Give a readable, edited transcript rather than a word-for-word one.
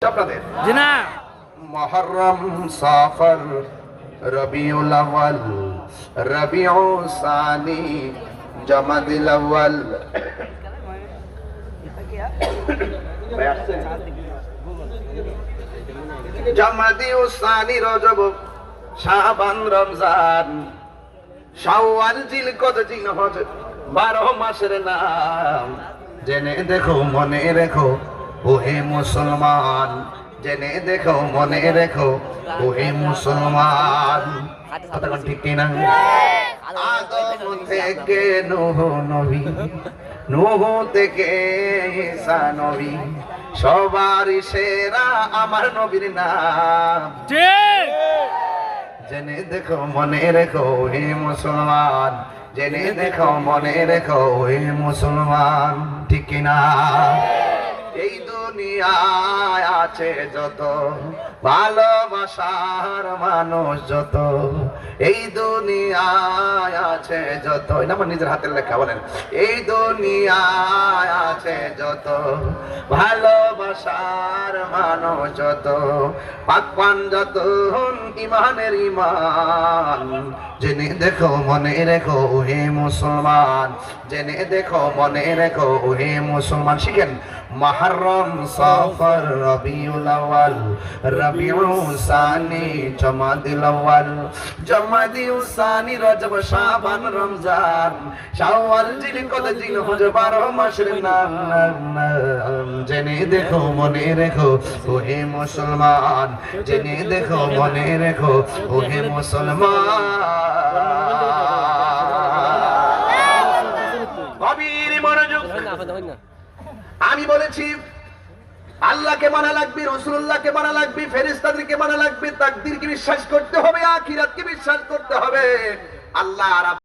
আপনাদের জি না মুহররম সফর রবিউল আউয়াল রবিউ সানি জামাদিল আউয়াল জামাদিউ সানি রজব শাবান রমজান শাওয়াল জিলকদ জিলহজ 12 মাসের নাম জেনে দেখো মনে রেখো ওহে মুসলমান জেনে দেখো মনে রেখো ওহে মুসলমান কথা ঠিক কিনা আদম থেকে নূহ নবী নূহ থেকে ঈসা নবী সবার সেরা আমার নবীর নাম ঠিক জেনে দেখো মনে রেখো হে মুসলমান জেনে দেখো মনে রেখো হে মুসলমান ঠিক কিনা এই দুনিয়ায় আছে যত ভালোবাসার মানুষ যত এই দুনিয়ায় আছে যত এটা আমার নিজের হাতের লেখা বলেন এই দুনিয়ায় আছে যত ভালোবাসার মানুষ যত পাকপান যত ইমানের ইমান জেনে দেখো মনে রেখো হে মুসলমান জেনে দেখো মনে রেখো হে মুসলমান শিখেন মুহররম সফর রবিউল আউয়াল রবিউ সানি জামাদিল আউয়াল জামাদিউ সানি রজব শাবান রমজান শাওয়াল জিলকদ জিলহজ 12 মাসের নাম জেনে দেখো মনে রেখো ওহে মুসলমান জেনে দেখো মনে রেখো ওহে মুসলমান গভীর মনোযোগ আমি বলেছি আল্লাহকে মানা লাগবে রাসূলুল্লাহকে মানা লাগবে ফেরেশতাদেরকে মানা লাগবে তাকদীরকে বিশ্বাস করতে হবে আখিরাতকে বিশ্বাস করতে হবে আল্লাহ